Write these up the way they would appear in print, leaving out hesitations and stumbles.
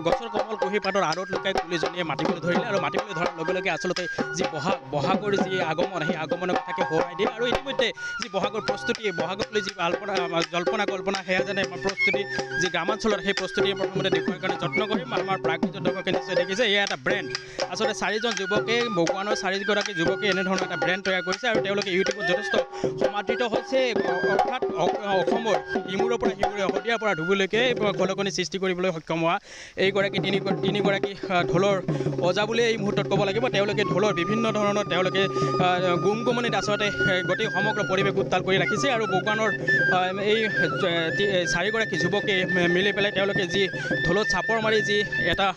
গছৰ কোমল কুঁহি পাতৰ আঁৰত লুকাই কুলিজনীয়ে মাতিবলৈ ধৰিলে আৰু মাতিবলৈ ধৰাৰ লগে লগে আচলতে যি বহাগৰ যি আগমন সেই আগমনৰ কথাকে সোঁৱৰাই দিয়ে আৰু ইতিমধ্যে যি বহাগৰ প্ৰস্তুতি বহাগক লৈ যি জল্পনা কল্পনা সেয়া যেনে প্ৰস্তুতি যি গ্ৰামাঞ্চলত সেই প্ৰস্তুতি প্ৰথমতে দেখুৱাৰ কাৰণে যত্ন কৰিম আমাৰ প্ৰাকৃতিক দৰ্শকে নিশ্চয় দেখিছে এয়া এটা ব্ৰেণ্ড আচলতে 4জন যুৱকে বগুৱানৰ 4গৰাকী যুৱকে এনেধৰণৰ এটা ব্ৰেণ্ড তৈয়াৰ কৰিছে আৰু তেওঁলোকে ইউটিউবত যথেষ্ট সমাদৃত হৈছে অৰ্থাৎ অসমৰ ইমূৰৰ পৰা সিমূৰে শদিয়াৰ পৰা ধুবুলৈকে খলকনি সৃষ্টি কৰিবলৈ সক্ষম হোৱা এইগৰাকী তিনিগৰাকী ঢোলৰ অজা বুলিয়ে এই মুহূৰ্তত ক'ব লাগিব তেওঁলোকে ঢোলৰ বিভিন্ন ধৰণৰ তেওঁলোকে গুমগুমনিত আচলতে গোটেই সমগ্ৰ পৰিৱেশ উত্তাল কৰি ৰাখিছে আৰু বগুৱানৰ এই 4গৰাকী যুৱকে মিলি পেলাই তেওঁলোকে যি ঢোলত চাপৰ মাৰি যি এটা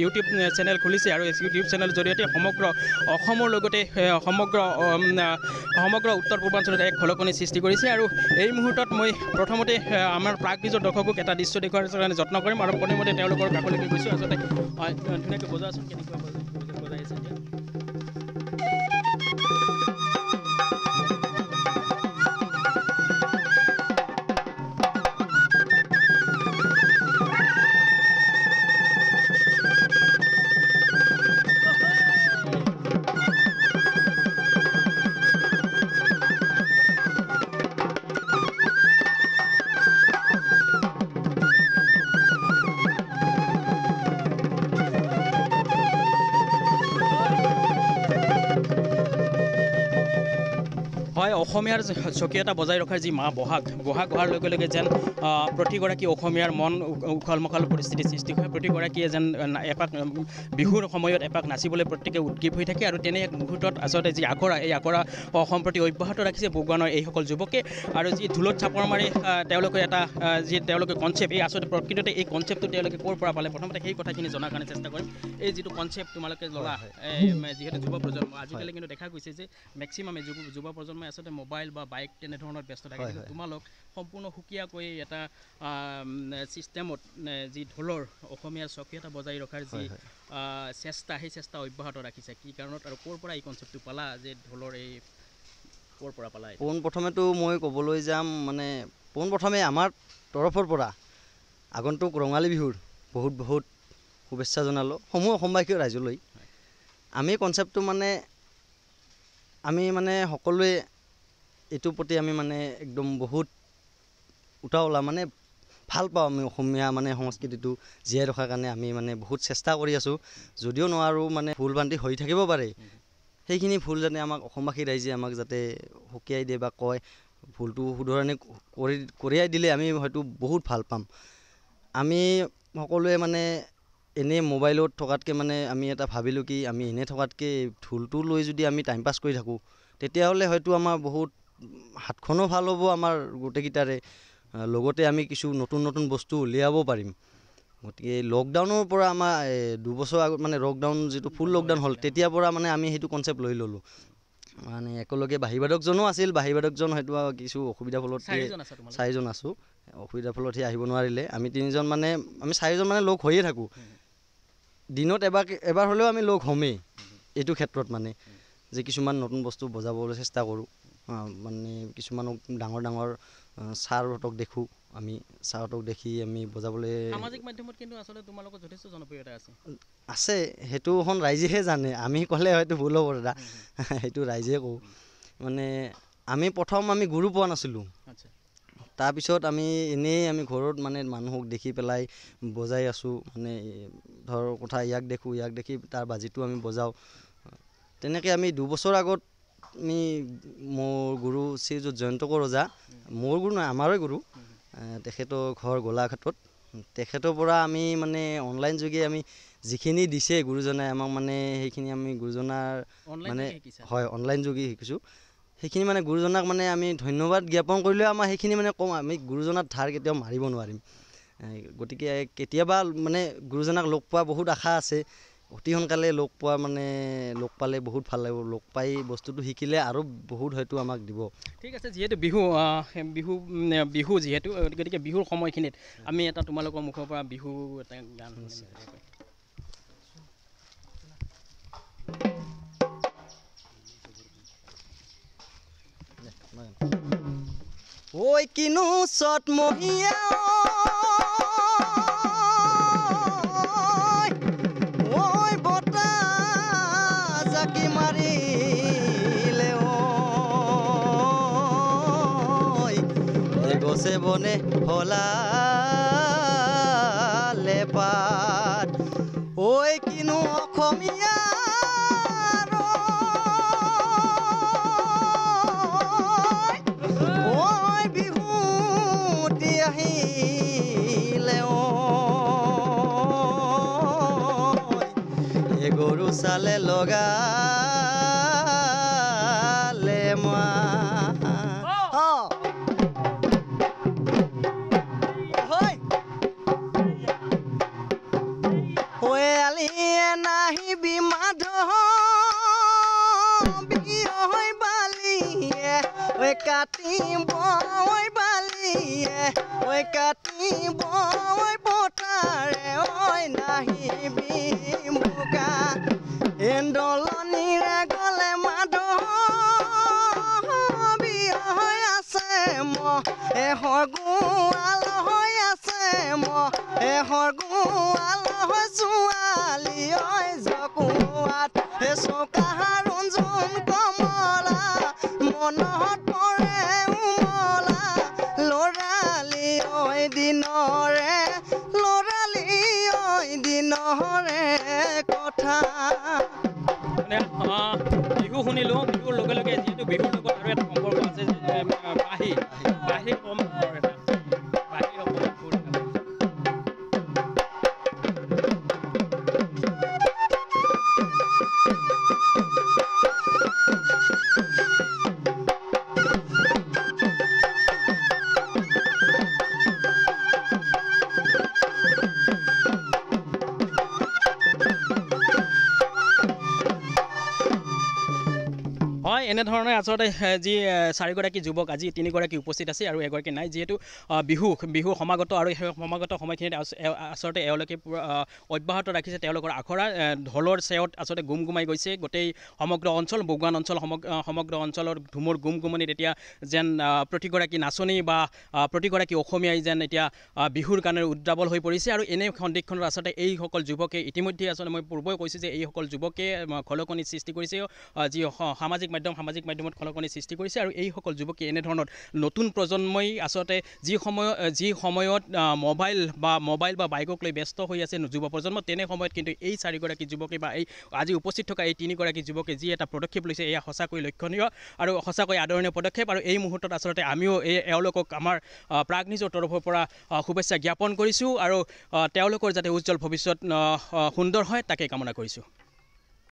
ইউটিউব চেনেল খুলিছে আৰু এই ইউটিউব চেনেলৰ জৰিয়তে সমগ্ৰ অসমৰ লগতে সমগ্ৰ উত্তৰ পূৰ্বাঞ্চলত এক খলকনি সৃষ্টি কৰিছে আৰু এই মুহূৰ্তত মই প্ৰথমতে আমাৰ প্ৰাকৃতিক দৰ্শকক এটা দৃশ্য দেখুৱাৰ কাৰণে যত্ন কৰিম আৰু প্ৰথমতে তেওঁলোকৰ কাষলৈকে গৈছোঁ আচলতে ধুনীয়াকৈ বজাচোন কেনেকুৱা বজাই আছে এতিয়া হয় অসমীয়াৰ স্বকীয়তা বজাই ৰখাৰ যি মাহ বহাগ হোৱাৰ লগে লগে যেন প্ৰতিগৰাকী অসমীয়াৰ মন উখল মাখল পৰিস্থিতিৰ সৃষ্টি হয় প্ৰতিগৰাকীয়ে যেন এপাক বিহুৰ সময়ত এপাক নাচিবলৈ প্ৰত্যেকে উদ্গ্ৰীৱ হৈ থাকে আৰু তেনে এক মুহূৰ্তত আচলতে যি আখৰা এই আখৰা সম্প্ৰতি অব্যাহত ৰাখিছে বগুৱানৰ এইসকল যুৱকে আৰু যি ঢোলত চাপৰ মাৰি তেওঁলোকে এটা যি তেওঁলোকে কনচেপ্ট এই আচলতে প্ৰকৃততে এই কনচেপ্টটো তেওঁলোকে ক'ৰ পৰা পালে প্ৰথমতে সেই কথাখিনি জনাৰ কাৰণে চেষ্টা কৰিম এই যিটো কনচেপ্ট তোমালোকে ল'লা যিহেতু যুৱ প্ৰজন্ম আজিকালি কিন্তু দেখা গৈছে যে মেক্সিমামে যুৱ প্ৰজন্মই আচলতে মোবাইল বা বাইক তেনেধৰণৰ ব্যস্ত থাকে কিন্তু তোমালোক সম্পূৰ্ণ সুকীয়াকৈ এটা ছিষ্টেমত যি ঢোলৰ অসমীয়াৰ স্বকীয়তা বজাই ৰখাৰ যি চেষ্টা সেই চেষ্টা অব্যাহত ৰাখিছে কি কাৰণত আৰু ক'ৰ পৰা এই কনচেপ্টটো পালা যে ঢোলৰ এই ক'ৰ পৰা পালা পোনপ্ৰথমেতো মই ক'বলৈ যাম মানে পোনপ্ৰথমে আমাৰ তৰফৰ পৰা আগন্তুক ৰঙালী বিহুৰ বহুত শুভেচ্ছা জনালোঁ সমূহ অসমবাসী ৰাইজলৈ আমি কনচেপ্টটো আমি সকলোৱে এইটোৰ প্ৰতি আমি একদম বহুত উতাওলা ভাল পাওঁ আমি অসমীয়া সংস্কৃতিটো জীয়াই ৰখাৰ কাৰণে আমি বহুত চেষ্টা কৰি আছোঁ যদিও নোৱাৰোঁ ভুল ভ্ৰান্তি হৈ থাকিব পাৰে সেইখিনি ভুল যাতে আমাক অসমবাসী ৰাইজে আমাক যাতে সকীয়াই দিয়ে বা কয় ভুলটো শুধৰণি কৰিয়াই দিলে আমি হয়তো বহুত ভাল পাম আমি সকলোৱে এনেই মোবাইলত থকাতকৈ আমি এটা ভাবিলোঁ কি আমি এনেই থকাতকৈ ঢোলটো লৈ যদি আমি টাইম পাছ কৰি থাকোঁ তেতিয়াহ'লে হয়তো আমাৰ বহুত হাতখনো ভাল হ'ব আমাৰ গোটেইকেইটাৰে লগতে আমি কিছু নতুন বস্তু উলিয়াব পাৰিম গতিকে লকডাউনৰ পৰা আমাৰ 2 বছৰ আগত লকডাউন যিটো ফুল লকডাউন হ'ল তেতিয়াৰ পৰা আমি সেইটো কনচেপ্ট লৈ ল'লোঁ একেলগে বাহিৰবাদকজনো আছিল বাহিৰবাদকজন হয়তো কিছু অসুবিধাৰ ফলত 4জন আছোঁ অসুবিধাৰ ফলত সি আহিব নোৱাৰিলে আমি 3জন আমি 4জন লগ হৈয়ে থাকোঁ দিনত এবাৰ হ'লেও আমি লগ হ'মেই এইটো ক্ষেত্ৰত যে কিছুমান নতুন বস্তু বজাবলৈ চেষ্টা কৰোঁ কিছুমানক ডাঙৰ ছাৰহঁতক দেখোঁ আমি ছাৰহঁতক দেখি আমি বজাবলৈ সামাজিক মাধ্যমত কিন্তু আচলতে তোমালোকৰ যথেষ্ট জনপ্ৰিয়তা আছে সেইটোখন ৰাইজেহে জানে আমি ক'লে হয়তো ভুল হ'ব দাদা সেইটো ৰাইজে কওঁ আমি প্ৰথম গুৰু পোৱা নাছিলোঁ তাৰপিছত আমি এনেই ঘৰত মানুহক দেখি পেলাই বজাই আছোঁ ধৰ কথা ইয়াক দেখি তাৰ বাজিটো আমি বজাওঁ তেনেকৈ আমি 2 বছৰ আগত আমি মোৰ গুৰু শ্ৰীযুত জয়ন্তকৰ ৰজা মোৰ গুৰু নহয় আমাৰে গুৰু তেখেতৰ ঘৰ গোলাঘাটত তেখেতৰ পৰা আমি অনলাইন যোগে আমি যিখিনি দিছে গুৰুজনাই আমাক সেইখিনি আমি গুৰুজনাৰ হয় অনলাইন যোগে শিকিছোঁ সেইখিনি গুৰুজনাক আমি ধন্যবাদ জ্ঞাপন কৰিলেও আমাৰ সেইখিনি কম আমি গুৰুজনাৰ ধাৰ কেতিয়াও মাৰিব নোৱাৰিম গতিকে কেতিয়াবা গুৰুজনাক লগ পোৱা বহুত আশা আছে অতি সোনকালে লগ পালে বহুত ভাল লাগিব লগ পাই বস্তুটো শিকিলে আৰু বহুত হয়তো আমাক দিব ঠিক আছে যিহেতু বিহু যিহেতু গতিকে বিহুৰ সময়খিনিত আমি এটা তোমালোকৰ মুখৰ পৰা বিহু এটা গান ঐ কিনো চত মহিয়া বনে হলালে পাত ঐ কিনো অসমীয়া গৰু চালে লগালে মা আলিয়ে নাহিবি মাধৱ বিয় বালিয়ে ঐ কাটিব বালিয়ে ঐ কাটিব পথাৰে ঐ নাহিবি বোকা দলনিৰে গ'লে মাধৱ বিয় হৈ আছে এহৰ গোৱাল হৈ আছে এহৰ গোৱাল হৈ ছোৱালী ঐ জকুৱাত চৌকাহাৰ ৰঞ্জুন কমলা মনত পৰে উমলা ল'ৰালি ঐ দিনৰে ল'ৰালি ঐ দিনৰে কথা বিহু শুনিলোঁ বিহুৰ লগে লগে যিহেতু বিহুৰ লগত আৰু এটা সম্পৰ্ক আছে বাঁহী কম হয় এনেধৰণে আচলতে যি চাৰিগৰাকী যুৱক আজি তিনিগৰাকী উপস্থিত আছে আৰু এগৰাকী নাই যিহেতু বিহু সমাগত আৰু সেই সমাগত সময়খিনিত আচলতে এওঁলোকে অব্যাহত ৰাখিছে তেওঁলোকৰ আখৰা ঢোলৰ চেৱত আচলতে গুমগুমাই গৈছে গোটেই সমগ্ৰ অঞ্চল বগুৱান অঞ্চল সমগ্ৰ অঞ্চলৰ ধুমুৰ গুমগুমনিত এতিয়া যেন প্ৰতিগৰাকী নাচনী বা প্ৰতিগৰাকী অসমীয়াই যেন এতিয়া বিহুৰ কাৰণে উদ্ৰাৱল হৈ পৰিছে আৰু এনে সন্দিক্ষণত আচলতে এইসকল যুৱকে ইতিমধ্যে আচলতে মই পূৰ্বই কৈছোঁ যে এইসকল যুৱকে খলকনি সৃষ্টি কৰিছে যি সামাজিক মাধ্যমত খলকনি সৃষ্টি কৰিছে আৰু এইসকল যুৱকে এনেধৰণৰ নতুন প্ৰজন্মই আচলতে যি সময়ত মোবাইল বা বাইকক লৈ ব্যস্ত হৈ আছে যুৱ প্ৰজন্ম তেনে সময়ত কিন্তু এই চাৰিগৰাকী যুৱকে বা এই আজি উপস্থিত থকা এই তিনিগৰাকী যুৱকে যি এটা পদক্ষেপ লৈছে এয়া সঁচাকৈ লক্ষণীয় আৰু সঁচাকৈ আদৰণীয় পদক্ষেপ আৰু এই মুহূৰ্তত আচলতে আমিও এওঁলোকক আমাৰ প্ৰাগ নিউজৰ তৰফৰ পৰা শুভেচ্ছা জ্ঞাপন কৰিছোঁ আৰু তেওঁলোকৰ যাতে উজ্জ্বল ভৱিষ্যত সুন্দৰ হয় তাকে কামনা কৰিছোঁ।